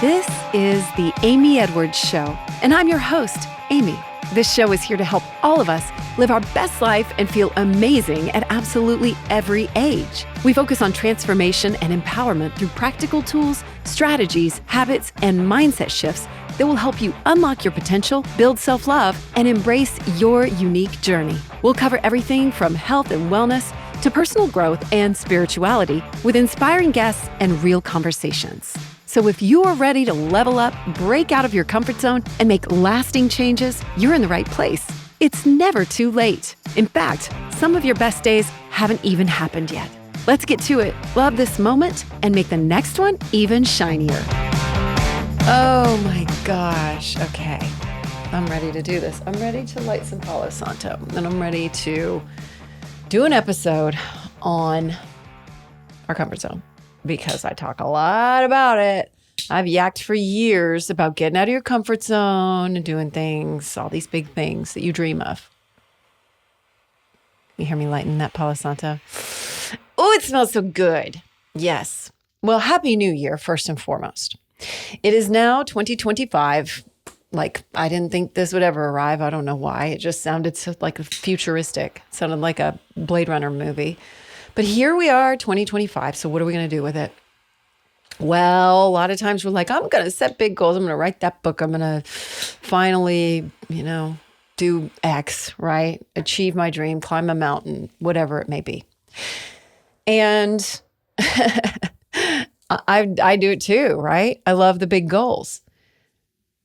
This is the Amy Edwards Show, and I'm your host, Amy. This show is here to help all of us live our best life and feel amazing at absolutely every age. We focus on transformation and empowerment through practical tools, strategies, habits, and mindset shifts that will help you unlock your potential, build self-love, and embrace your unique journey. We'll cover everything from health and wellness to personal growth and spirituality with inspiring guests and real conversations. So if you're ready to level up, break out of your comfort zone, and make lasting changes, you're in the right place. It's never too late. In fact, some of your best days haven't even happened yet. Let's get to it. Love this moment and make the next one even shinier. Oh my gosh. Okay. I'm ready to do this. I'm ready to light some Palo Santo, and I'm ready to do an episode on our comfort zone because I talk a lot about it. I've yacked for years about getting out of your comfort zone and doing things, all these big things that you dream of. You hear me lighting that Palo Santo? Oh, it smells so good. Yes. Well, Happy New Year, first and foremost. It is now 2025. Like, I didn't think this would ever arrive. I don't know why. It just sounded so like futuristic. It sounded like a Blade Runner movie. But here we are, 2025. So what are we going to do with it? Well, a lot of times we're like, I'm going to set big goals. I'm going to write that book. I'm going to finally, do X, right? Achieve my dream, climb a mountain, whatever it may be. And I do it too, right? I love the big goals.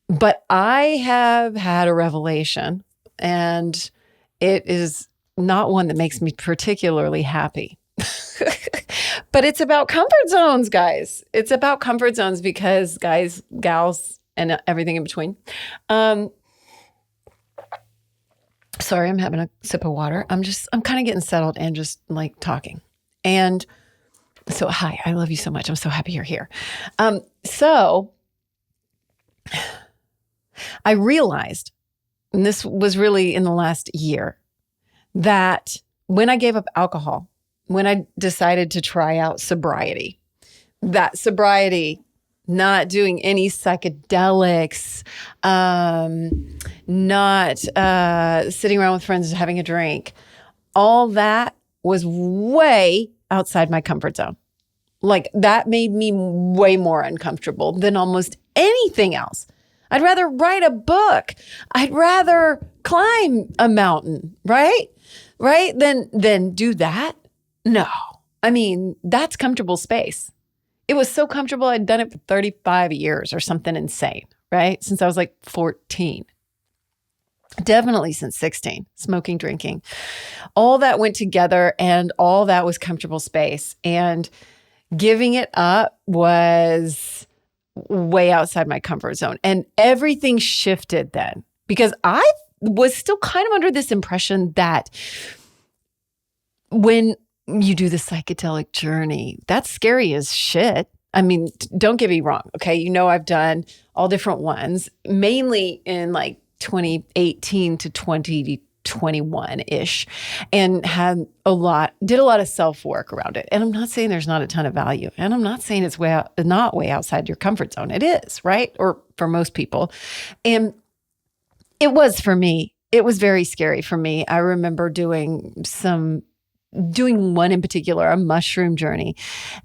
But I have had a revelation, and it is not one that makes me particularly happy. But it's about comfort zones, guys. It's about comfort zones because guys, gals, and everything in between. Sorry, I'm having a sip of water. I'm kind of getting settled and just like talking. And so, hi, I love you so much. I'm so happy you're here. So I realized, and this was really in the last year, that when I gave up alcohol, when I decided to try out sobriety, that sobriety, not doing any psychedelics, not sitting around with friends and having a drink, all that was way outside my comfort zone. Like, that made me way more uncomfortable than almost anything else. I'd rather write a book. I'd rather climb a mountain, right? Than do that. No, I mean, that's comfortable space. It was so comfortable. I'd done it for 35 years or something insane, right? Since I was like 14. Definitely since 16, smoking, drinking. All that went together, and all that was comfortable space. And giving it up was way outside my comfort zone. And everything shifted then, because I was still kind of under this impression that when you do the psychedelic journey, that's scary as shit. I mean, don't get me wrong. Okay. I've done all different ones, mainly in like 2018 to 2021-ish, and did a lot of self-work around it. And I'm not saying there's not a ton of value. And I'm not saying it's not way outside your comfort zone. It is, right? Or for most people. And it was for me. It was very scary for me. I remember doing one in particular, a mushroom journey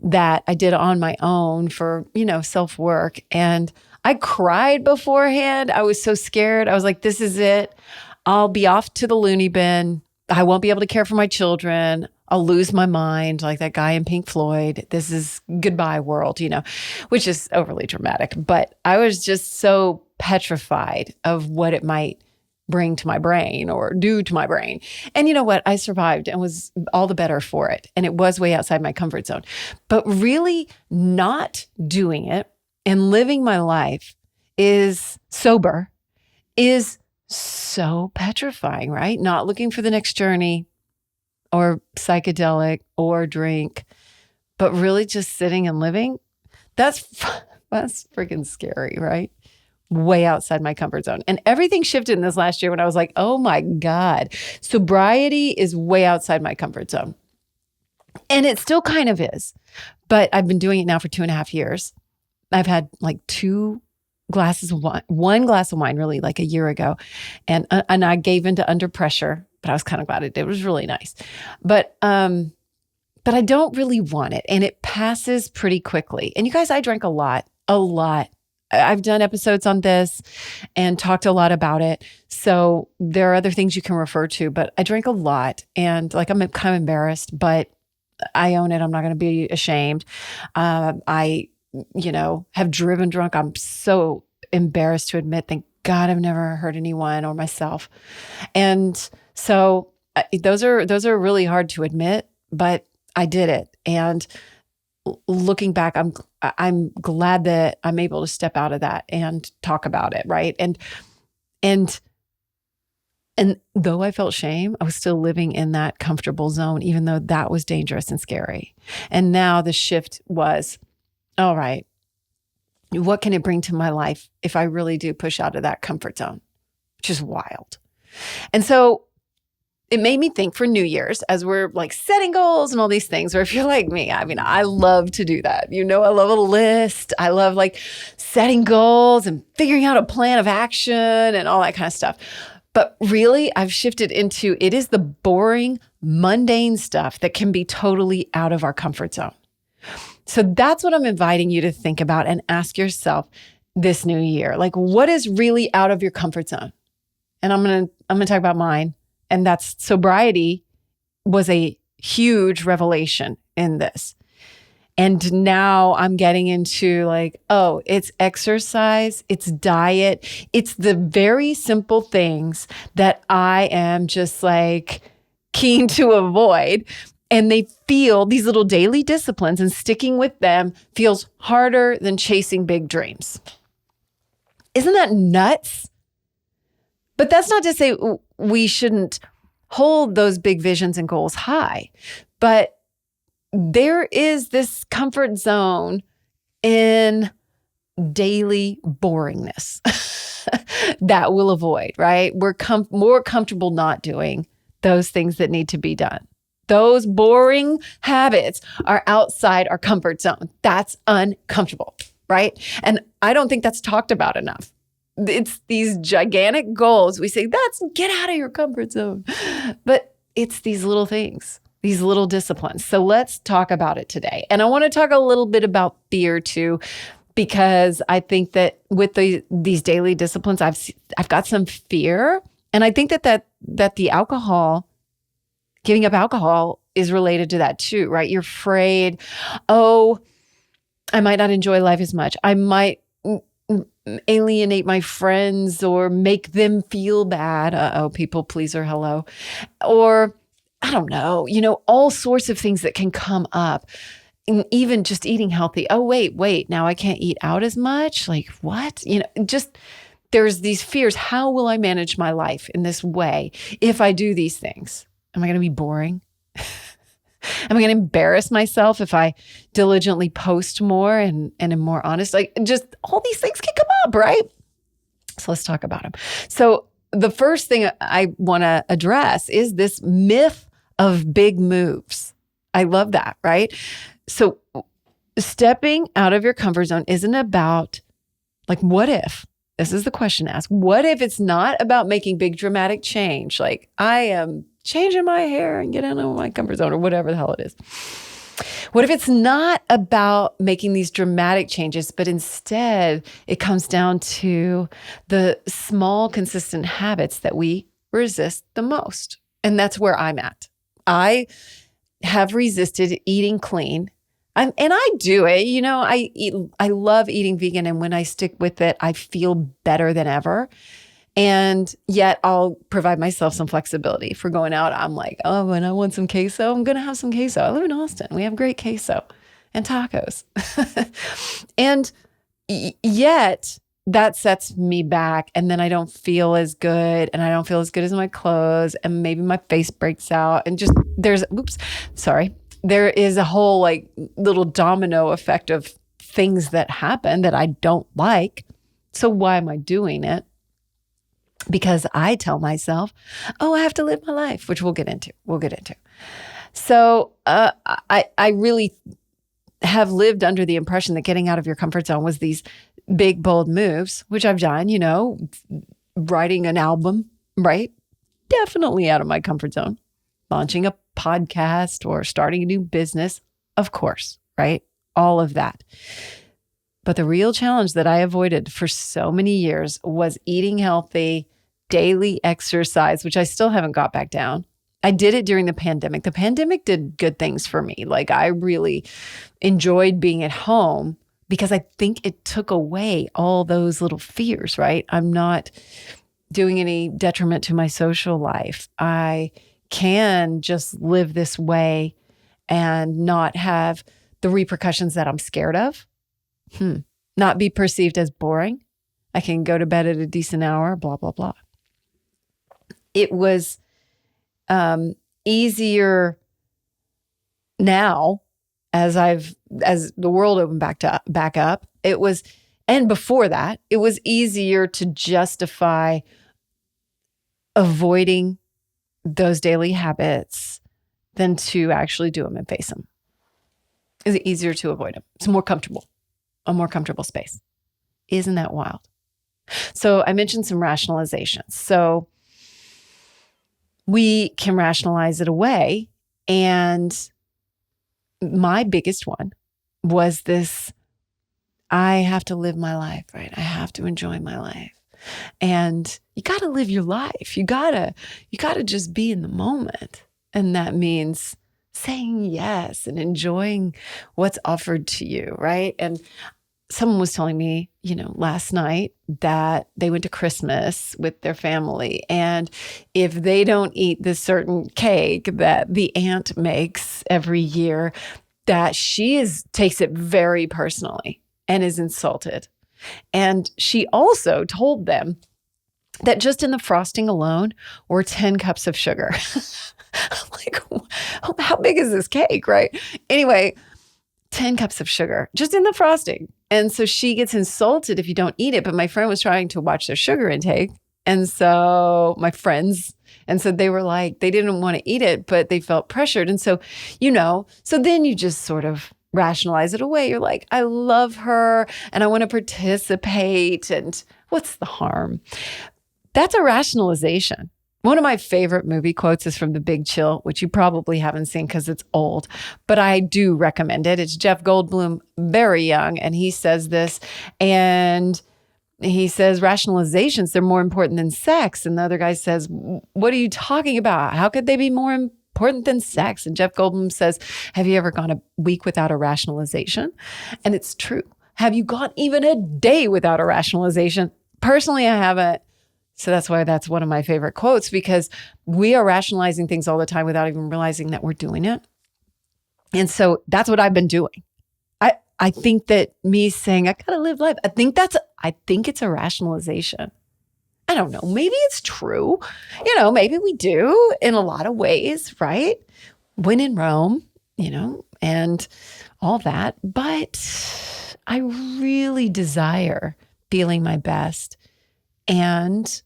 that I did on my own for, self-work. And I cried beforehand. I was so scared. I was like, this is it. I'll be off to the loony bin. I won't be able to care for my children. I'll lose my mind like that guy in Pink Floyd. This is goodbye world, which is overly dramatic. But I was just so petrified of what it might bring to my brain or do to my brain. And you know what? I survived and was all the better for it. And it was way outside my comfort zone. But really not doing it and living my life sober is so petrifying, right? Not looking for the next journey or psychedelic or drink, but really just sitting and living. That's freaking scary, right? Way outside my comfort zone. And everything shifted in this last year when I was like, oh my God, sobriety is way outside my comfort zone. And it still kind of is, but I've been doing it now for 2.5 years. I've had like 2 glasses of wine, 1 glass of wine really like a year ago. And I gave into under pressure, but I was kind of glad it did. It was really nice. But I don't really want it. And it passes pretty quickly. And you guys, I drank a lot. I've done episodes on this and talked a lot about it. So there are other things you can refer to, but I drank a lot and like, I'm kind of embarrassed, but I own it. I'm not going to be ashamed. I have driven drunk. I'm so embarrassed to admit, thank God I've never hurt anyone or myself. And so those are really hard to admit, but I did it. And looking back, I'm glad that I'm able to step out of that and talk about it. Right. And though I felt shame, I was still living in that comfortable zone, even though that was dangerous and scary. And now the shift was, all right, what can it bring to my life if I really do push out of that comfort zone, which is wild. And so it made me think for New Year's, as we're like setting goals and all these things, or if you're like me, I mean, I love to do that. I love a list. I love like setting goals and figuring out a plan of action and all that kind of stuff. But really, I've shifted into it is the boring, mundane stuff that can be totally out of our comfort zone. So that's what I'm inviting you to think about and ask yourself this new year. Like, what is really out of your comfort zone? And I'm gonna talk about mine. And that's sobriety was a huge revelation in this. And now I'm getting into like, oh, it's exercise, it's diet, it's the very simple things that I am just like keen to avoid. And they feel these little daily disciplines and sticking with them feels harder than chasing big dreams. Isn't that nuts? But that's not to say we shouldn't hold those big visions and goals high. But there is this comfort zone in daily boringness that we'll avoid, right? We're more comfortable not doing those things that need to be done. Those boring habits are outside our comfort zone. That's uncomfortable, right? And I don't think that's talked about enough. It's these gigantic goals. We say, get out of your comfort zone. But it's these little things, these little disciplines. So let's talk about it today. And I want to talk a little bit about fear too, because I think that with these daily disciplines, I've got some fear. And I think that the alcohol, giving up alcohol is related to that too, right? You're afraid, oh, I might not enjoy life as much. I might alienate my friends or make them feel bad. People pleaser, hello. Or I don't know, all sorts of things that can come up. And even just eating healthy. Oh, wait, now I can't eat out as much. Like what? Just there's these fears. How will I manage my life in this way if I do these things? Am I going to be boring? Am I going to embarrass myself if I diligently post more and am more honest? Like just all these things can come up, right? So let's talk about them. So the first thing I want to address is this myth of big moves. I love that, right? So stepping out of your comfort zone isn't about like, what if? This is the question to ask. What if it's not about making big dramatic change? Like I am changing my hair and getting out of my comfort zone or whatever the hell it is. What if it's not about making these dramatic changes, but instead it comes down to the small, consistent habits that we resist the most? And that's where I'm at. I have resisted eating clean. And I do it. I love eating vegan. And when I stick with it, I feel better than ever. And yet I'll provide myself some flexibility. If we're going out, I'm like, oh, when I want some queso, I'm going to have some queso. I live in Austin. We have great queso and tacos. And yet that sets me back. And then I don't feel as good. And I don't feel as good as my clothes. And maybe my face breaks out. And just there is a whole like little domino effect of things that happen that I don't like. So why am I doing it? Because I tell myself, oh, I have to live my life, which we'll get into. So I really have lived under the impression that getting out of your comfort zone was these big, bold moves, which I've done, writing an album, right? Definitely out of my comfort zone. Launching a podcast or starting a new business, of course, right? All of that. But the real challenge that I avoided for so many years was eating healthy, daily exercise, which I still haven't got back down. I did it during the pandemic. The pandemic did good things for me. Like, I really enjoyed being at home because I think it took away all those little fears, right? I'm not doing any detriment to my social life. I can just live this way and not have the repercussions that I'm scared of. Not be perceived as boring. I can go to bed at a decent hour, blah, blah, blah. It was easier now as the world opened back up. It was, and before that, it was easier to justify avoiding those daily habits than to actually do them and face them. It's easier to avoid them. It's more comfortable, a more comfortable space. Isn't that wild? So I mentioned some rationalizations. So we can rationalize it away. And my biggest one was this: I have to live my life, right? I have to enjoy my life. And you got to live your life. You got to just be in the moment. And that means saying yes and enjoying what's offered to you, right? And someone was telling me, last night that they went to Christmas with their family. And if they don't eat this certain cake that the aunt makes every year, that she takes it very personally and is insulted. And she also told them that just in the frosting alone were 10 cups of sugar. Like, how big is this cake, right? Anyway, 10 cups of sugar just in the frosting. And so she gets insulted if you don't eat it. But my friend was trying to watch their sugar intake. And so they were like, they didn't want to eat it, but they felt pressured. And so, so then you just sort of rationalize it away. You're like, I love her and I want to participate. And what's the harm? That's a rationalization. One of my favorite movie quotes is from The Big Chill, which you probably haven't seen because it's old, but I do recommend it. It's Jeff Goldblum, very young, and he says this, and he says, rationalizations, they're more important than sex. And the other guy says, what are you talking about? How could they be more important than sex? And Jeff Goldblum says, have you ever gone a week without a rationalization? And it's true. Have you gone even a day without a rationalization? Personally, I haven't. So that's why that's one of my favorite quotes, because we are rationalizing things all the time without even realizing that we're doing it. And so that's what I've been doing. I think that me saying, I got to live life, I think it's a rationalization. I don't know. Maybe it's true. Maybe we do in a lot of ways, right? When in Rome, and all that. But I really desire feeling my best. And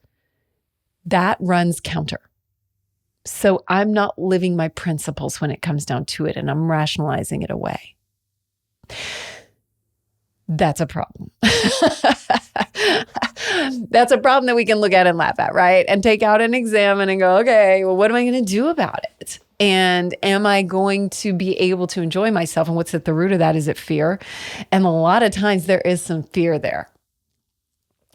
that runs counter. So I'm not living my principles when it comes down to it, and I'm rationalizing it away. That's a problem. That's a problem that we can look at and laugh at, right? And take out and examine and go, okay, well, what am I going to do about it? And am I going to be able to enjoy myself? And what's at the root of that? Is it fear? And a lot of times there is some fear there.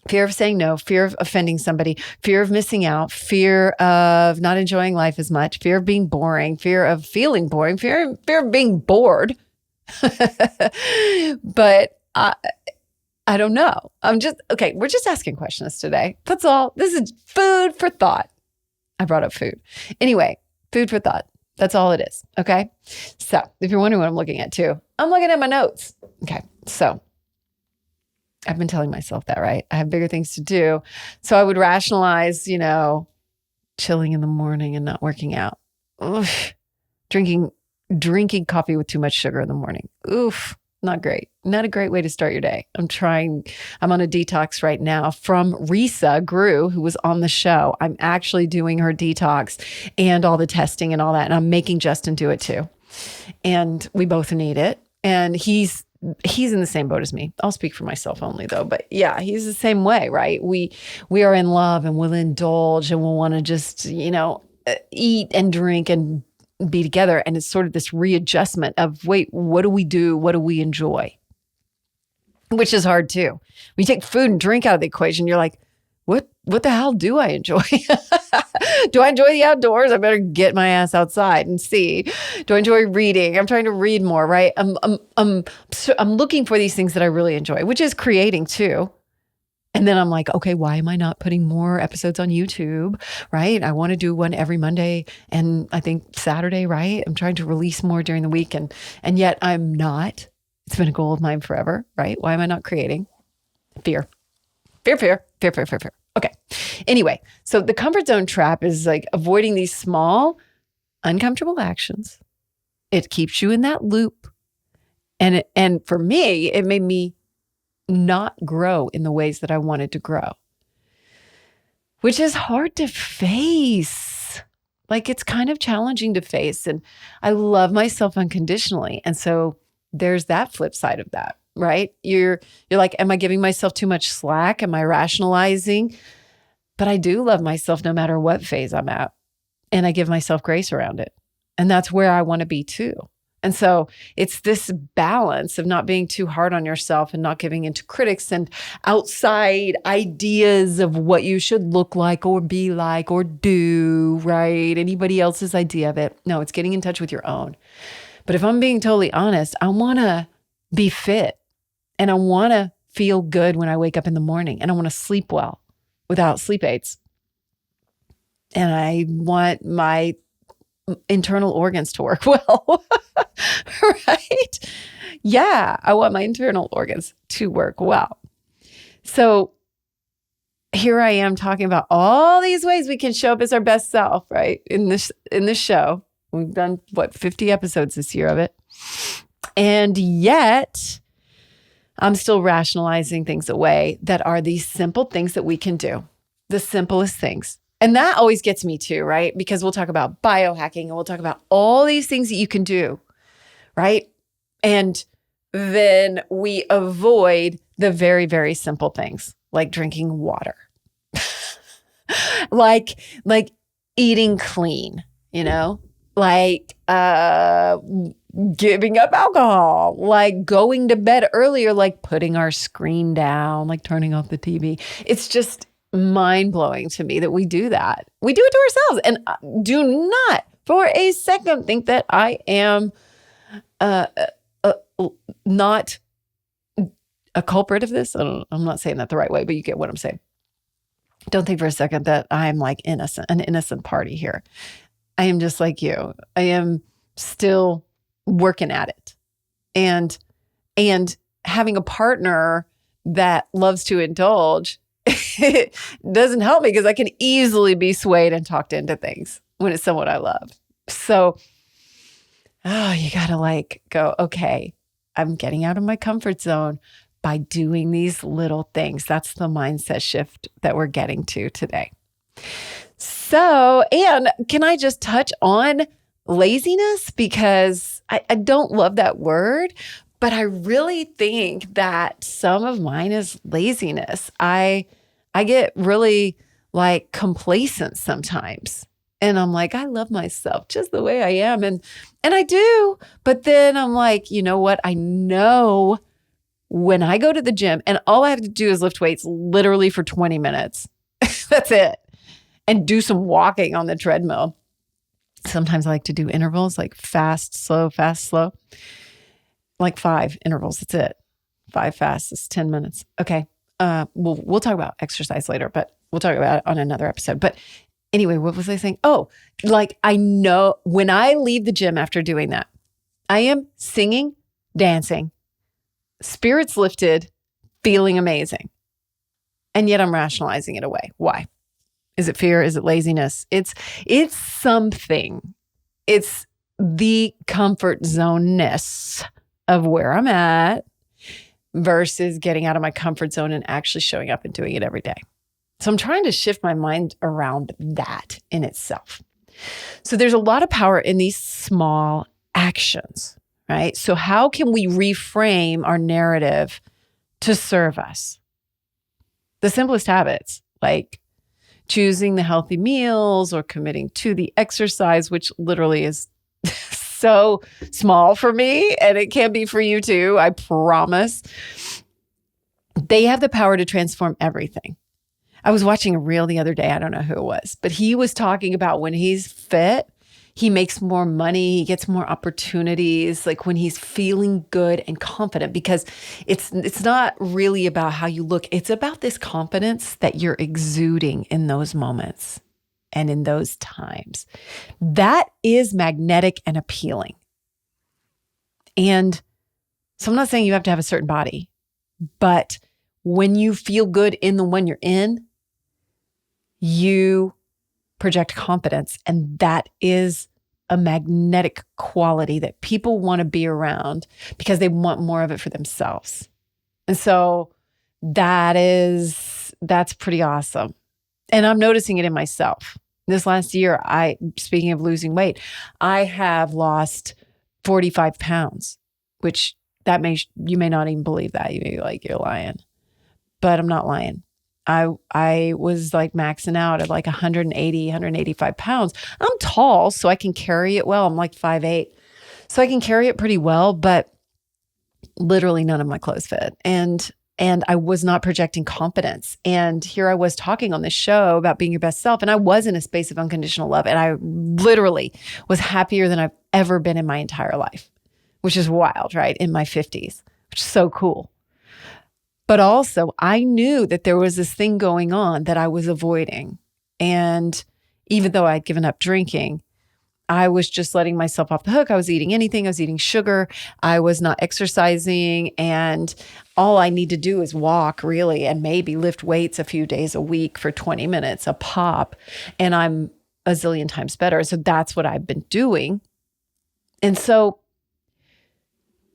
Fear of saying no, fear of offending somebody, fear of missing out, fear of not enjoying life as much, fear of being boring, fear of feeling boring, fear of being bored. But I don't know. We're just asking questions today. That's all. This is food for thought. I brought up food. Anyway, food for thought. That's all it is. Okay. So if you're wondering what I'm looking at too, I'm looking at my notes. Okay. So I've been telling myself that, right? I have bigger things to do. So I would rationalize, chilling in the morning and not working out. Oof. Drinking coffee with too much sugar in the morning. Oof. Not great. Not a great way to start your day. I'm on a detox right now from Risa Grew, who was on the show. I'm actually doing her detox and all the testing and all that. And I'm making Justin do it too. And we both need it. And he's in the same boat as me. I'll speak for myself only though, but yeah, he's the same way, right? We are in love and we'll indulge and we'll want to just, eat and drink and be together. And it's sort of this readjustment of, wait, what do we do? What do we enjoy? Which is hard too. When you take food and drink out of the equation, you're like, what the hell do I enjoy? Do I enjoy the outdoors? I better get my ass outside and see. Do I enjoy reading? I'm trying to read more, right? I'm looking for these things that I really enjoy, which is creating too. And then I'm like, okay, why am I not putting more episodes on YouTube, right? I want to do one every Monday and I think Saturday, right? I'm trying to release more during the week and yet I'm not. It's been a goal of mine forever, right? Why am I not creating? Fear. Okay. Anyway, so the comfort zone trap is like avoiding these small, uncomfortable actions. It keeps you in that loop. And for me, it made me not grow in the ways that I wanted to grow, which is hard to face. Like it's kind of challenging to face. And I love myself unconditionally. And so there's that flip side of that, right? You're like, am I giving myself too much slack? Am I rationalizing? But I do love myself no matter what phase I'm at. And I give myself grace around it. And that's where I want to be too. And so it's this balance of not being too hard on yourself and not giving into critics and outside ideas of what you should look like or be like or do, right? Anybody else's idea of it. No, it's getting in touch with your own. But if I'm being totally honest, I want to be fit and I want to feel good when I wake up in the morning and I want to sleep well without sleep aids. And I want my internal organs to work well, right? Yeah, I want my internal organs to work well. So here I am talking about all these ways we can show up as our best self, right? In this show, we've done 50 episodes this year of it. And yet I'm still rationalizing things away that are these simple things that we can do, the simplest things. And that always gets me too, right? Because we'll talk about biohacking and we'll talk about all these things that you can do, right? And then we avoid the very, very simple things like drinking water, like eating clean, like giving up alcohol, like going to bed earlier, like putting our screen down, like turning off the TV. It's just mind-blowing to me that we do that. We do it to ourselves. And do not for a second think that I am not a culprit of this. I'm not saying that the right way, but you get what I'm saying. Don't think for a second that I'm like an innocent party here. I am just like you. I am still working at it. And having a partner that loves to indulge it doesn't help me because I can easily be swayed and talked into things when it's someone I love. So, you got to go, okay, I'm getting out of my comfort zone by doing these little things. That's the mindset shift that we're getting to today. So, and can I just touch on laziness? Because I don't love that word, but I really think that some of mine is laziness. I get really complacent sometimes. And I'm like, I love myself just the way I am. And I do. But then I'm like, you know what? I know when I go to the gym and all I have to do is lift weights literally for 20 minutes. That's it. And do some walking on the treadmill. Sometimes I like to do intervals, like fast, slow, fast, slow. Like 5 intervals. That's it. 5 fast is 10 minutes. Okay. We'll talk about exercise later, but we'll talk about it on another episode. But anyway, what was I saying? Oh, I know when I leave the gym after doing that, I am singing, dancing, spirits lifted, feeling amazing. And yet I'm rationalizing it away. Why? Is it fear? Is it laziness? It's something. It's the comfort zone-ness of where I'm at versus getting out of my comfort zone and actually showing up and doing it every day. So I'm trying to shift my mind around that in itself. So there's a lot of power in these small actions, right? So how can we reframe our narrative to serve us? The simplest habits, like choosing the healthy meals or committing to the exercise, which literally is so small for me, and it can be for you too, I promise. They have the power to transform everything. I was watching a reel the other day. I don't know who it was, but he was talking about when he's fit, he makes more money, he gets more opportunities, like when he's feeling good and confident, because it's not really about how you look. It's about this confidence that you're exuding in those moments and in those times. That is magnetic and appealing. And so I'm not saying you have to have a certain body, but when you feel good in the one you're in, you project confidence. And that is a magnetic quality that people want to be around because they want more of it for themselves. And so that's pretty awesome. And I'm noticing it in myself. This last year, speaking of losing weight, I have lost 45 pounds, which you may not even believe that. You may be like, you're lying, but I'm not lying. I was like maxing out at like 180, 185 pounds. I'm tall, so I can carry it well. I'm like 5'8", so I can carry it pretty well, but literally none of my clothes fit. And I was not projecting confidence. And here I was talking on this show about being your best self. And I was in a space of unconditional love. And I literally was happier than I've ever been in my entire life, which is wild, right? In my 50s, which is so cool. But also I knew that there was this thing going on that I was avoiding. And even though I'd given up drinking, I was just letting myself off the hook. I was eating anything. I was eating sugar. I was not exercising. And all I need to do is walk, really, and maybe lift weights a few days a week for 20 minutes a pop. And I'm a zillion times better. So that's what I've been doing. And so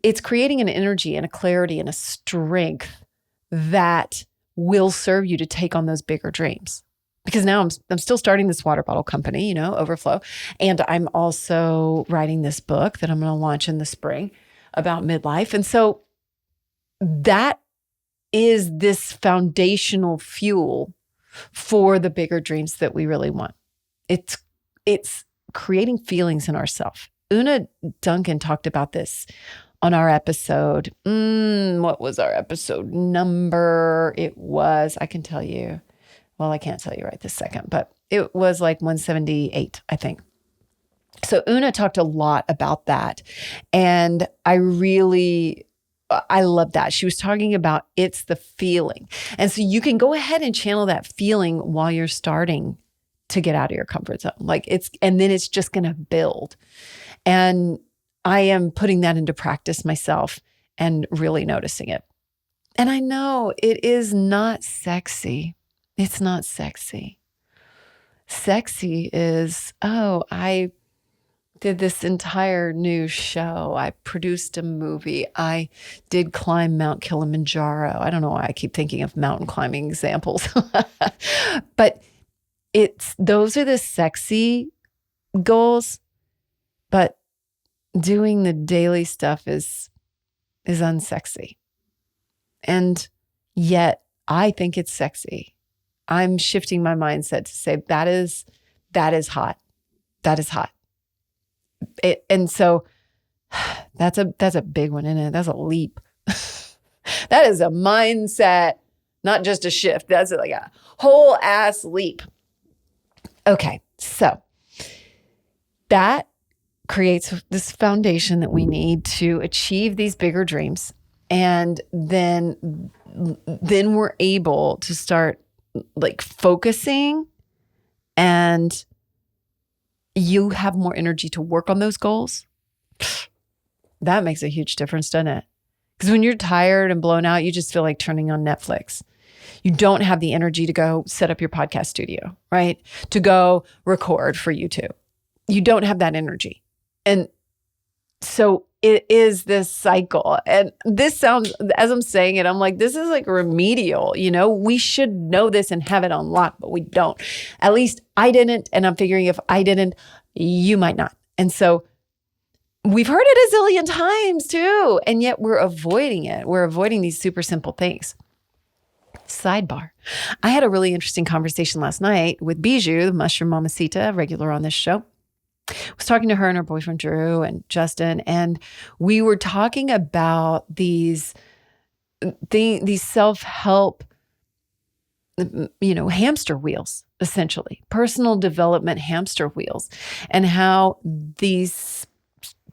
it's creating an energy and a clarity and a strength that will serve you to take on those bigger dreams. Because now I'm still starting this water bottle company, Overflow. And I'm also writing this book that I'm going to launch in the spring about midlife. And so that is this foundational fuel for the bigger dreams that we really want. It's creating feelings in ourselves. Una Duncan talked about this on our episode. What was our episode number? I can tell you. Well, I can't tell you right this second, but it was like 178, I think. So Una talked a lot about that. And I love that. She was talking about it's the feeling. And so you can go ahead and channel that feeling while you're starting to get out of your comfort zone. And then it's just going to build. And I am putting that into practice myself and really noticing it. And I know it is not sexy. It's not sexy. Sexy is, I did this entire new show. I produced a movie. I did climb Mount Kilimanjaro. I don't know why I keep thinking of mountain climbing examples. But those are the sexy goals. But doing the daily stuff is unsexy. And yet I think it's sexy. I'm shifting my mindset to say that is hot. That is hot. And so that's a big one, isn't it? That's a leap. That is a mindset, not just a shift. That's like a whole ass leap. Okay. So that creates this foundation that we need to achieve these bigger dreams. And then we're able to start like focusing, and you have more energy to work on those goals. That makes a huge difference, doesn't it? Because when you're tired and blown out, you just feel like turning on Netflix. You don't have the energy to go set up your podcast studio, right? To go record for YouTube. You don't have that energy. And so it is this cycle. And this sounds, as I'm saying it, I'm like, this is like remedial, we should know this and have it on lock, but we don't. At least I didn't. And I'm figuring if I didn't, you might not. And so We've heard it a zillion times too, and yet we're avoiding it. We're avoiding these super simple things. Sidebar. I had a really interesting conversation last night with Bijou, the mushroom mamacita, regular on this show. I was talking to her and her boyfriend, Drew, and Justin, and we were talking about these self-help, hamster wheels, essentially, personal development hamster wheels, and how these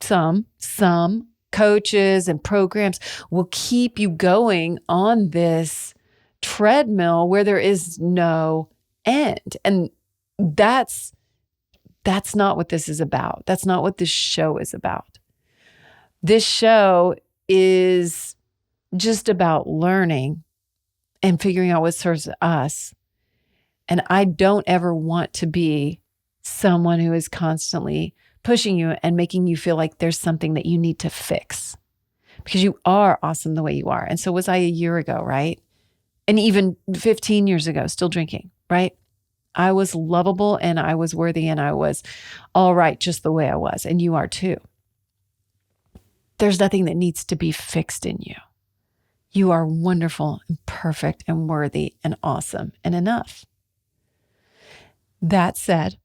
some coaches and programs will keep you going on this treadmill where there is no end. And that's not what this is about. That's not what this show is about. This show is just about learning and figuring out what serves us. And I don't ever want to be someone who is constantly pushing you and making you feel like there's something that you need to fix, because you are awesome the way you are. And so was I a year ago, right? And even 15 years ago, still drinking, right? I was lovable and I was worthy and I was all right just the way I was. And you are too. There's nothing that needs to be fixed in you. You are wonderful and perfect and worthy and awesome and enough. That said,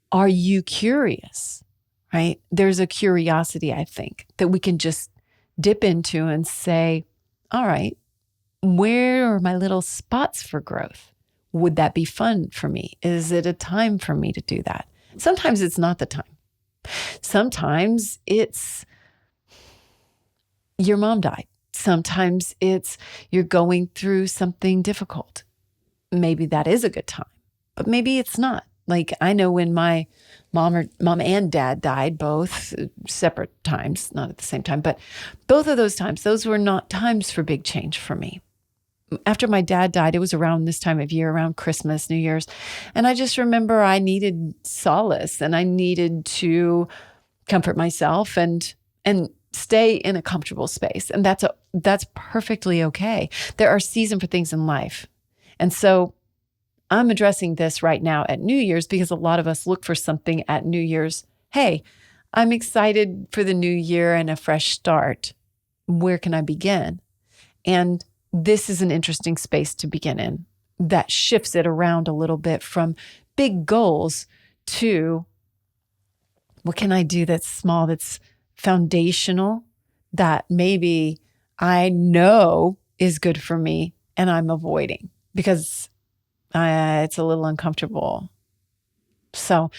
are you curious, right? There's a curiosity, I think, that we can just dip into and say, all right, where are my little spots for growth? Would that be fun for me? Is it a time for me to do that? Sometimes it's not the time. Sometimes it's your mom died. Sometimes it's you're going through something difficult. Maybe that is a good time, but maybe it's not. Like I know when my mom and dad died, both separate times, not at the same time, but both of those times, those were not times for big change for me. After my dad died, it was around this time of year, around Christmas, New Year's. And I just remember I needed solace and I needed to comfort myself and stay in a comfortable space. And that's perfectly okay. There are seasons for things in life. And so I'm addressing this right now at New Year's because a lot of us look for something at New Year's. Hey, I'm excited for the new year and a fresh start. Where can I begin? And this is an interesting space to begin in that shifts it around a little bit from big goals to what can I do that's small, that's foundational, that maybe I know is good for me and I'm avoiding because it's a little uncomfortable. So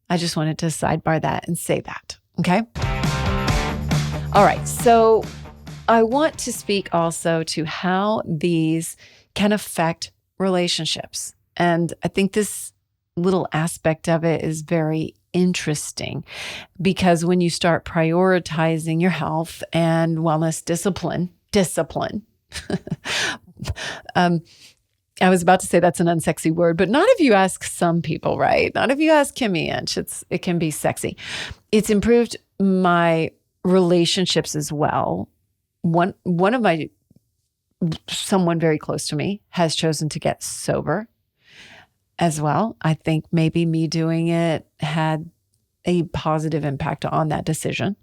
I just wanted to sidebar that and say that. Okay. All right. So I want to speak also to how these can affect relationships. And I think this little aspect of it is very interesting because when you start prioritizing your health and wellness discipline, I was about to say that's an unsexy word, but not if you ask some people, right? Not if you ask Kimmy Inch, it can be sexy. It's improved my relationships as well. One of someone very close to me has chosen to get sober as well. I think maybe me doing it had a positive impact on that decision.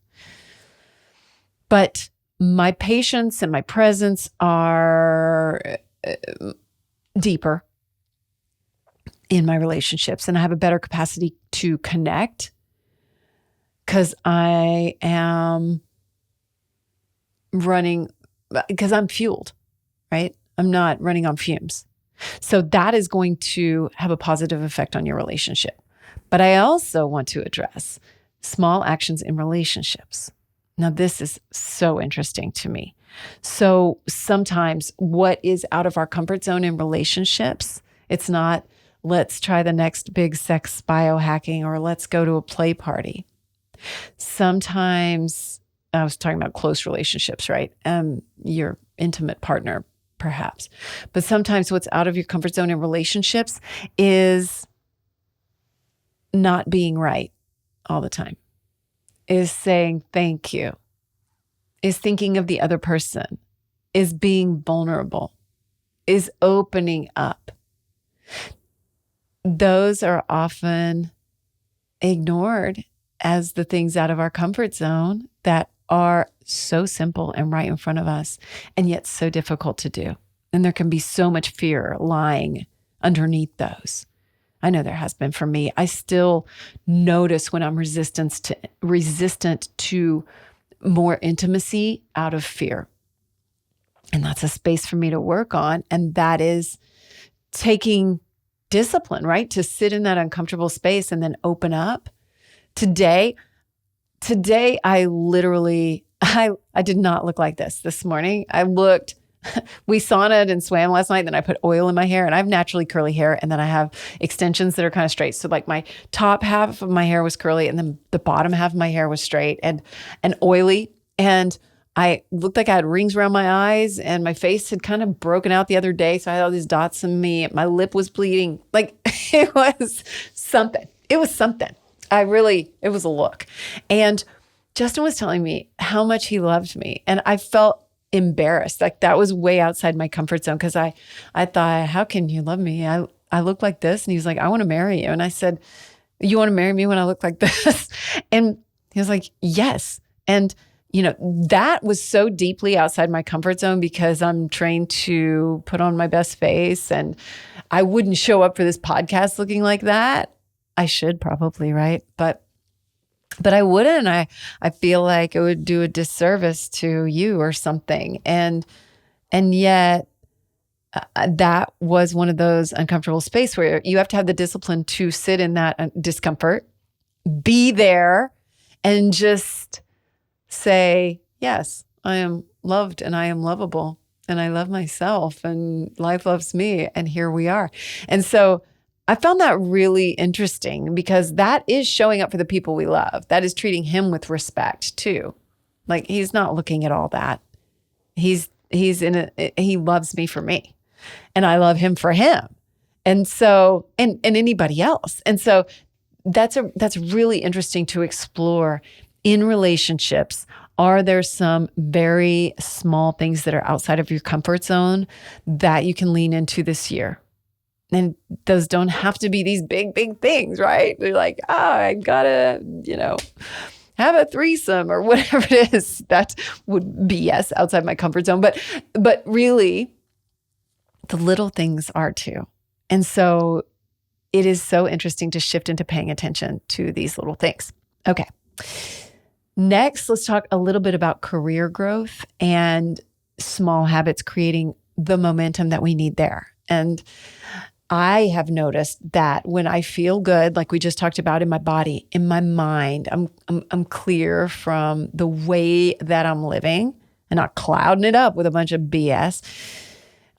But my patience and my presence are deeper in my relationships, and I have a better capacity to connect because I am running, because I'm fueled, right? I'm not running on fumes. So that is going to have a positive effect on your relationship. But I also want to address small actions in relationships. Now, this is so interesting to me. So sometimes what is out of our comfort zone in relationships, it's not, let's try the next big sex biohacking or let's go to a play party. Sometimes, I was talking about close relationships, right? Your intimate partner, perhaps. But sometimes what's out of your comfort zone in relationships is not being right all the time, is saying thank you, is thinking of the other person, is being vulnerable, is opening up. Those are often ignored as the things out of our comfort zone that are so simple and right in front of us, and yet so difficult to do. And there can be so much fear lying underneath those. I know there has been for me. I still notice when I'm resistant to more intimacy out of fear. And that's a space for me to work on. And that is taking discipline, right? To sit in that uncomfortable space and then open up. Today, I literally, I did not look like this morning. We saunaed and swam last night. Then I put oil in my hair, and I have naturally curly hair. And then I have extensions that are kind of straight. So like my top half of my hair was curly, and then the bottom half of my hair was straight and oily. And I looked like I had rings around my eyes, and my face had kind of broken out the other day. So I had all these dots in me. My lip was bleeding. Like it was something. It was something. It was a look. And Justin was telling me how much he loved me. And I felt embarrassed. Like that was way outside my comfort zone. Cause I thought, how can you love me? I look like this. And he was like, I want to marry you. And I said, you want to marry me when I look like this? And he was like, yes. And that was so deeply outside my comfort zone because I'm trained to put on my best face, and I wouldn't show up for this podcast looking like that. I should probably, right? But I wouldn't. I feel like it would do a disservice to you or something. And yet that was one of those uncomfortable spaces where you have to have the discipline to sit in that discomfort, be there, and just say, yes, I am loved and I am lovable and I love myself and life loves me. And here we are. And so I found that really interesting because that is showing up for the people we love. That is treating him with respect too. Like he's not looking at all that. He loves me for me, and I love him for him. And so, and anybody else. And so that's really interesting to explore in relationships. Are there some very small things that are outside of your comfort zone that you can lean into this year? And those don't have to be these big, big things, right? They're like, I gotta, have a threesome or whatever it is. That would be, yes, outside my comfort zone. But really, the little things are too. And so it is so interesting to shift into paying attention to these little things. Okay. Next, let's talk a little bit about career growth and small habits creating the momentum that we need there. And I have noticed that when I feel good, like we just talked about, in my body, in my mind, I'm clear from the way that I'm living and not clouding it up with a bunch of BS.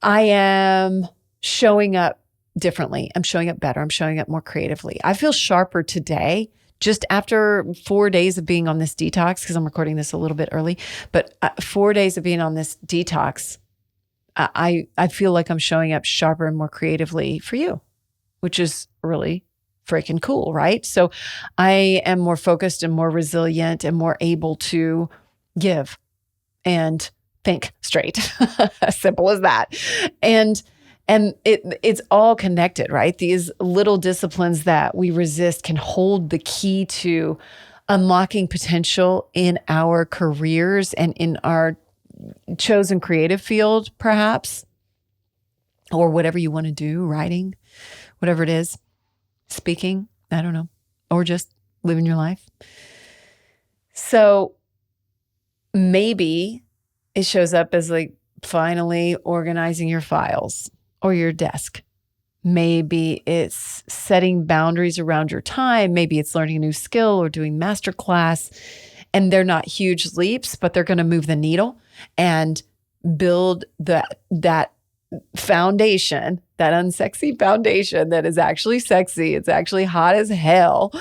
I am showing up differently. I'm showing up better. I'm showing up more creatively. I feel sharper today, just after 4 days of being on this detox, because I'm recording this a little bit early, but 4 days of being on this detox, I feel like I'm showing up sharper and more creatively for you, which is really freaking cool, right? So I am more focused and more resilient and more able to give and think straight. As simple as that. And it's all connected, right? These little disciplines that we resist can hold the key to unlocking potential in our careers and in our chosen creative field, perhaps, or whatever you want to do, writing, whatever it is, speaking, I don't know, or just living your life. So maybe it shows up as like finally organizing your files or your desk. Maybe it's setting boundaries around your time. Maybe it's learning a new skill or doing masterclass. And they're not huge leaps, but they're going to move the needle and build that foundation, that unsexy foundation that is actually sexy. It's actually hot as hell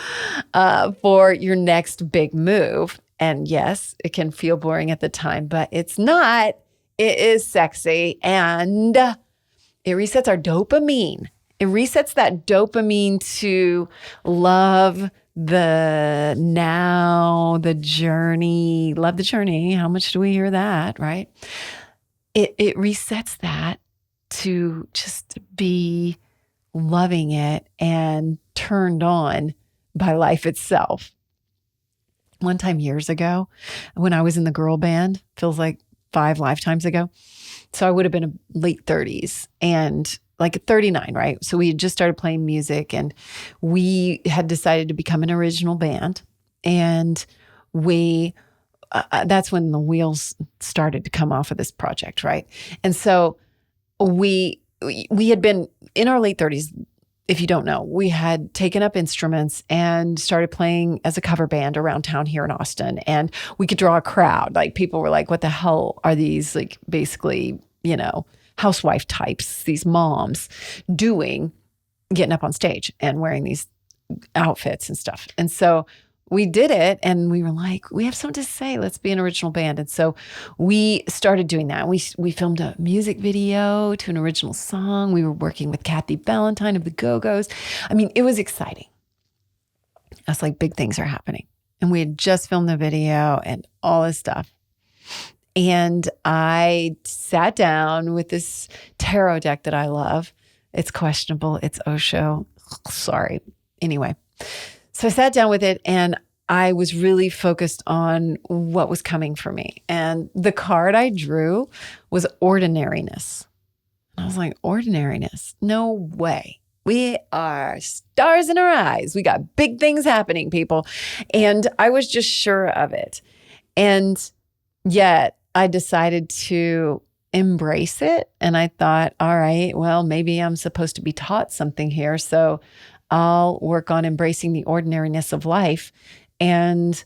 for your next big move. And yes, it can feel boring at the time, but it's not. It is sexy, and it resets our dopamine. It resets that dopamine to love the now, the journey. Love the journey. How much do we hear that, right? It resets that to just be loving it and turned on by life itself. one time years ago when I was in the girl band, feels like 5 lifetimes ago. So I would have been in late 30s and like 39, right? So we had just started playing music and we had decided to become an original band. And we, that's when the wheels started to come off of this project, right? And so we had been in our late 30s. If you don't know, we had taken up instruments and started playing as a cover band around town here in Austin. And we could draw a crowd. Like people were like, what the hell are these, like basically, housewife types, these moms doing, getting up on stage and wearing these outfits and stuff. And so we did it and we were like, we have something to say. Let's be an original band. And so we started doing that. We filmed a music video to an original song. We were working with Kathy Valentine of the Go-Go's. I mean, it was exciting. I was like, big things are happening. And we had just filmed the video and all this stuff. And I sat down with this tarot deck that I love. It's questionable. It's Osho. Sorry. Anyway. So I sat down with it and I was really focused on what was coming for me. And the card I drew was ordinariness. And I was like, ordinariness? No way. We are stars in our eyes. We got big things happening, people. And I was just sure of it. And yet I decided to embrace it. And I thought, all right, well, maybe I'm supposed to be taught something here. So I'll work on embracing the ordinariness of life and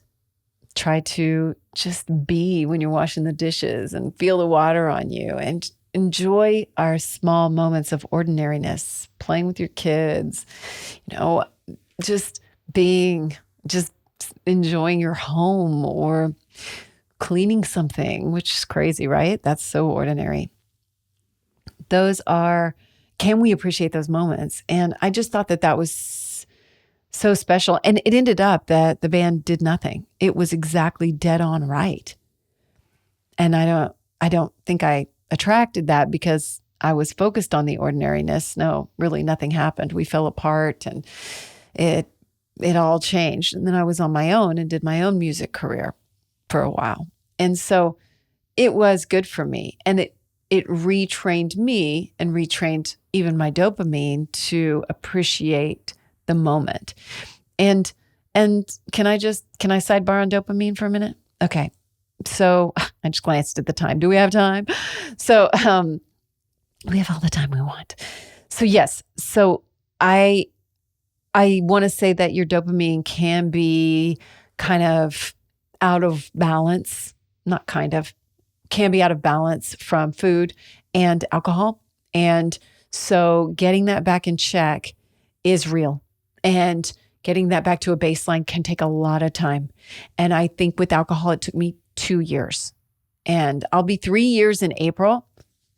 try to just be when you're washing the dishes and feel the water on you and enjoy our small moments of ordinariness, playing with your kids, just enjoying your home or cleaning something, which is crazy, right? That's so ordinary. Can we appreciate those moments? And I just thought that was so special. And it ended up that the band did nothing. It was exactly dead on right. And I don't think I attracted that because I was focused on the ordinariness. No, really nothing happened. We fell apart and it all changed. And then I was on my own and did my own music career for a while. And so it was good for me. And it retrained me and retrained even my dopamine to appreciate the moment. And can I sidebar on dopamine for a minute? Okay. So I just glanced at the time. Do we have time? So we have all the time we want. So yes. So I want to say that your dopamine can be kind of out of balance, can be out of balance from food and alcohol. And so getting that back in check is real. And getting that back to a baseline can take a lot of time. And I think with alcohol, it took me 2 years. And I'll be 3 years in April,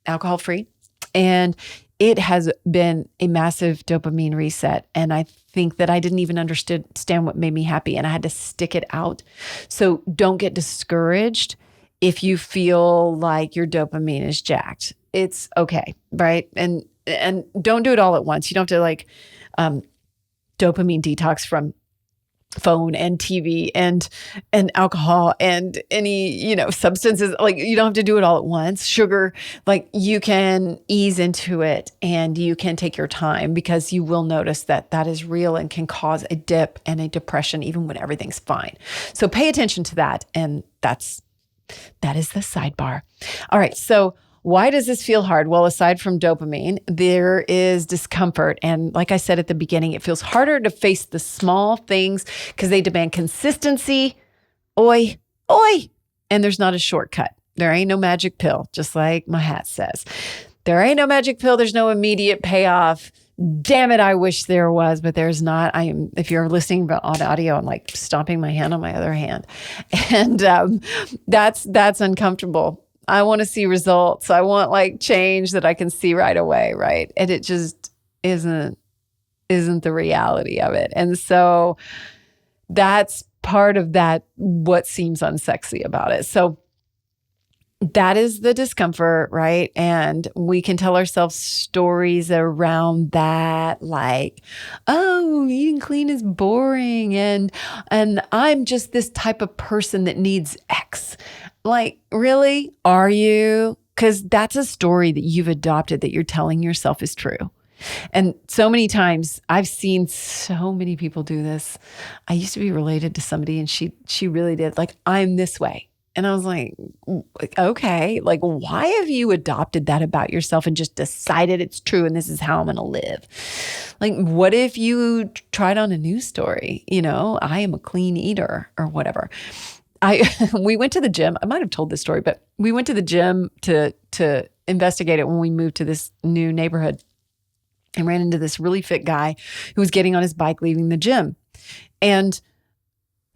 alcohol free. And it has been a massive dopamine reset. And I think that I didn't even understand what made me happy. And I had to stick it out. So don't get discouraged if you feel like your dopamine is jacked. It's okay, right? And don't do it all at once. You don't have to dopamine detox from phone and TV and alcohol and any, substances. Like you don't have to do it all at once. Sugar, like you can ease into it and you can take your time because you will notice that is real and can cause a dip and a depression even when everything's fine. So pay attention to that. And that is the sidebar. All right. So why does this feel hard? Well, aside from dopamine, there is discomfort. And like I said at the beginning, it feels harder to face the small things because they demand consistency. Oi. And there's not a shortcut. There ain't no magic pill, just like my hat says. There ain't no magic pill. There's no immediate payoff. Damn it, I wish there was, but there's not. If you're listening on audio, I'm like stomping my hand on my other hand. And that's uncomfortable. I want to see results. I want change that I can see right away, right? And it just isn't the reality of it. And so that's part of that, what seems unsexy about it. So That is the discomfort, right? And we can tell ourselves stories around that, like, oh, eating clean is boring, and I'm just this type of person that needs X. Like, really? Are you? Because that's a story that you've adopted that you're telling yourself is true. And so many times I've seen so many people do this. I used to be related to somebody and she really did, like, I'm this way. And I was like, okay, like, why have you adopted that about yourself and just decided it's true and this is how I'm going to live? Like, what if you tried on a news story? I am a clean eater or whatever. We went to the gym. I might have told this story, but we went to the gym to investigate it when we moved to this new neighborhood. I ran into this really fit guy who was getting on his bike leaving the gym. And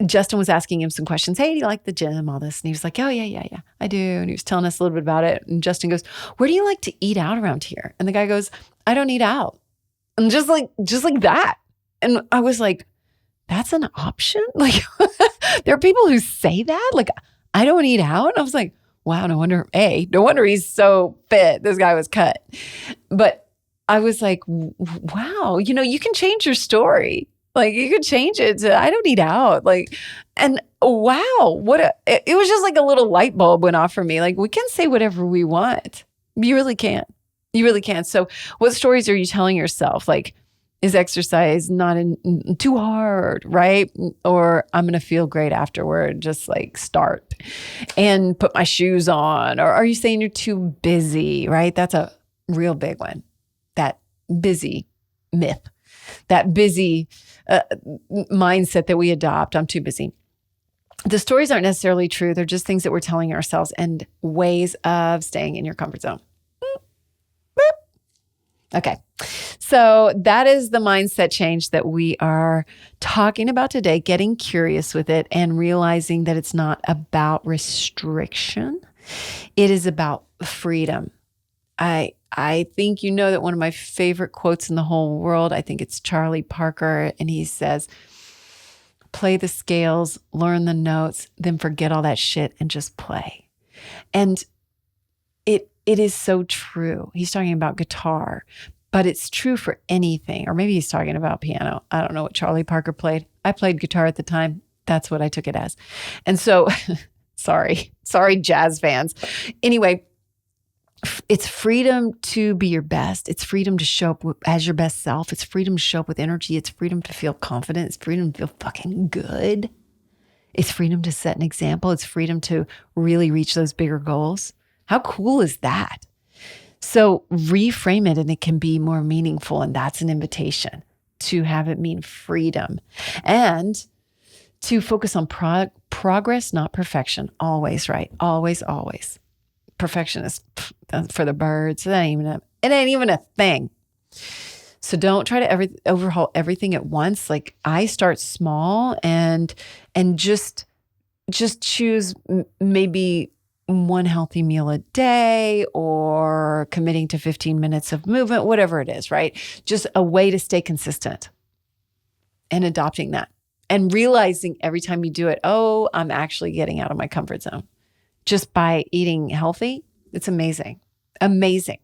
Justin was asking him some questions. Hey, do you like the gym? All this. And he was like, oh, yeah, I do. And he was telling us a little bit about it. And Justin goes, where do you like to eat out around here? And the guy goes, I don't eat out. And just like that. And I was like, that's an option? Like, there are people who say that? Like, I don't eat out? And I was like, wow, no wonder he's so fit. This guy was cut. But I was like, wow, you can change your story. Like, you could change it to, I don't eat out. Like, and wow, it was just like a little light bulb went off for me. Like, we can say whatever we want. You really can. You really can. So what stories are you telling yourself? Like, is exercise not too hard, right? Or I'm going to feel great afterward, just like start and put my shoes on. Or are you saying you're too busy, right? That's a real big one. That busy myth, that busy mindset that we adopt. I'm too busy. The stories aren't necessarily true. They're just things that we're telling ourselves and ways of staying in your comfort zone. Okay. So that is the mindset change that we are talking about today, getting curious with it and realizing that it's not about restriction. It is about freedom. I think that one of my favorite quotes in the whole world, I think it's Charlie Parker, and he says, play the scales, learn the notes, then forget all that shit and just play. And it is so true. He's talking about guitar, but it's true for anything. Or maybe he's talking about piano. I don't know what Charlie Parker played. I played guitar at the time. That's what I took it as. And so, sorry, jazz fans. Anyway, it's freedom to be your best. It's freedom to show up as your best self. It's freedom to show up with energy. It's freedom to feel confident. It's freedom to feel fucking good. It's freedom to set an example. It's freedom to really reach those bigger goals. How cool is that? So reframe it and it can be more meaningful. And that's an invitation to have it mean freedom and to focus on progress, not perfection. Always, right? Always, always. Perfection is for the birds. It ain't even a thing. So don't try to overhaul everything at once. Like, I start small and just choose maybe one healthy meal a day or committing to 15 minutes of movement, whatever it is, right? Just a way to stay consistent and adopting that and realizing every time you do it, oh, I'm actually getting out of my comfort zone just by eating healthy. It's amazing. Amazing.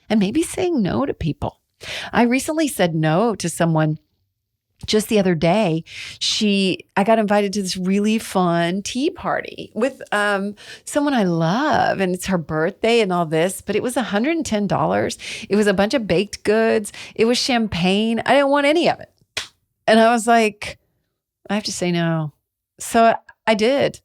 And maybe saying no to people. I recently said no to someone just the other day. I got invited to this really fun tea party with someone I love, and it's her birthday and all this, but it was $110. It was a bunch of baked goods. It was champagne. I didn't want any of it. And I was like, I have to say no. So I did.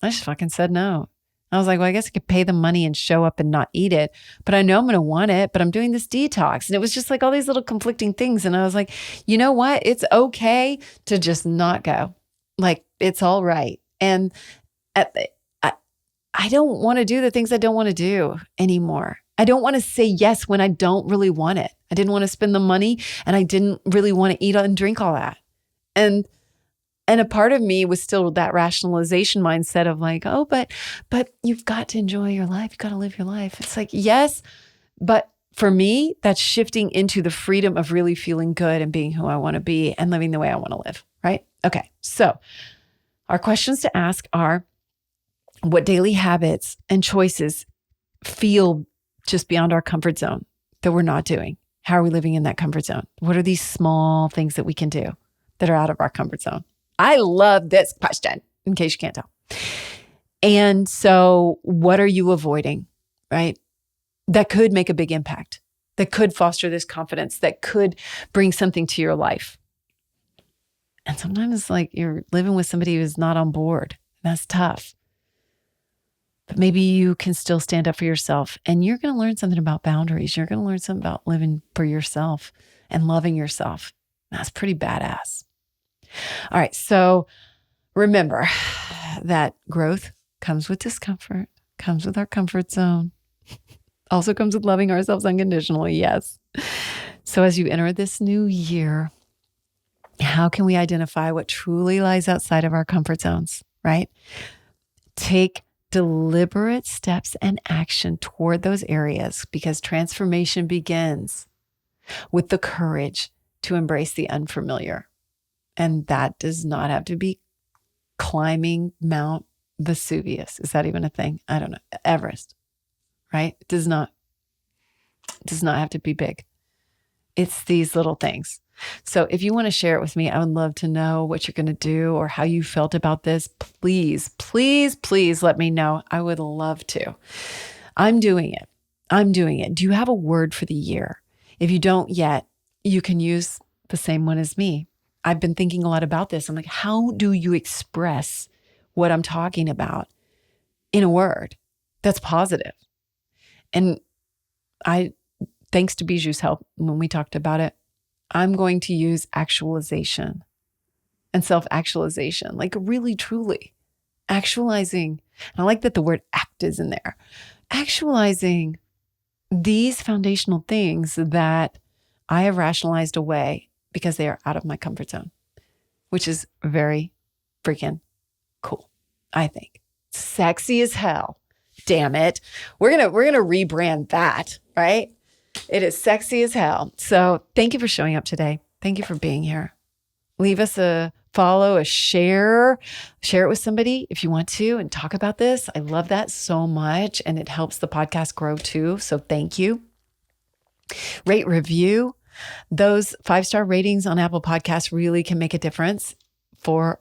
I just fucking said no. I was like, well, I guess I could pay the money and show up and not eat it, but I know I'm going to want it, but I'm doing this detox. And it was just like all these little conflicting things. And I was like, you know what? It's okay to just not go. Like, it's all right. And I don't want to do the things I don't want to do anymore. I don't want to say yes when I don't really want it. I didn't want to spend the money and I didn't really want to eat and drink all that. And a part of me was still that rationalization mindset of like, oh, but you've got to enjoy your life. You've got to live your life. It's like, yes, but for me, that's shifting into the freedom of really feeling good and being who I want to be and living the way I want to live, right? Okay, so our questions to ask are, What daily habits and choices feel just beyond our comfort zone that we're not doing? How are we living in that comfort zone? What are these small things that we can do that are out of our comfort zone? I love this question, in case you can't tell. And so what are you avoiding, right? That could make a big impact, that could foster this confidence, that could bring something to your life. And sometimes it's like you're living with somebody who's not on board. That's tough. But maybe you can still stand up for yourself, and you're going to learn something about boundaries. You're going to learn something about living for yourself and loving yourself. That's pretty badass. All right. So remember that growth comes with discomfort, comes with our comfort zone, also comes with loving ourselves unconditionally. Yes. So as you enter this new year, how can we identify what truly lies outside of our comfort zones, right? Take deliberate steps and action toward those areas, because transformation begins with the courage to embrace the unfamiliar. And that does not have to be climbing Mount Vesuvius. Is that even a thing? I don't know. Everest, right? It does not have to be big. It's these little things. So if you want to share it with me, I would love to know what you're going to do or how you felt about this. Please, please, please let me know. I would love to. I'm doing it. Do you have a word for the year? If you don't yet, you can use the same one as me. I've been thinking a lot about this. I'm like, how do you express what I'm talking about in a word that's positive? And thanks to Biju's help when we talked about it, I'm going to use actualization and self-actualization, like really, truly actualizing. And I like that the word act is in there. Actualizing these foundational things that I have rationalized away because they are out of my comfort zone, which is very freaking cool, I think. Sexy as hell. Damn it. We're gonna rebrand that, right? It is sexy as hell. So thank you for showing up today. Thank you for being here. Leave us a follow, a share it with somebody if you want to and talk about this. I love that so much. And it helps the podcast grow too. So thank you. Rate, review. Those 5-star ratings on Apple Podcasts really can make a difference for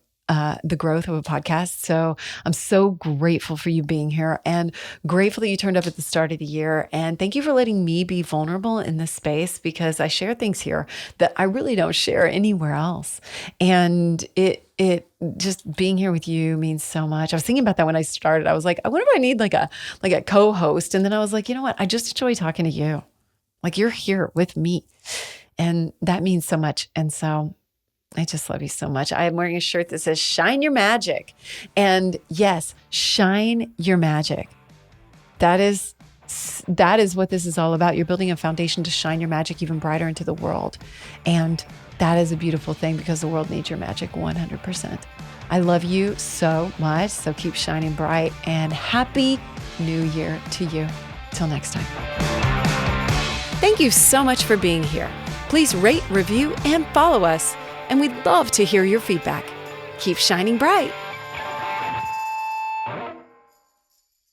the growth of a podcast. So I'm so grateful for you being here and grateful that you turned up at the start of the year. And thank you for letting me be vulnerable in this space, because I share things here that I really don't share anywhere else. And it just being here with you means so much. I was thinking about that when I started. I was like, I wonder if I need like a co-host. And then I was like, you know what? I just enjoy talking to you. Like, you're here with me. And that means so much. And so I just love you so much. I am wearing a shirt that says shine your magic. And yes, shine your magic. That is what this is all about. You're building a foundation to shine your magic even brighter into the world. And that is a beautiful thing, because the world needs your magic 100%. I love you so much. So keep shining bright, and happy new year to you. Till next time. Thank you so much for being here. Please rate, review, and follow us. And we'd love to hear your feedback. Keep shining bright.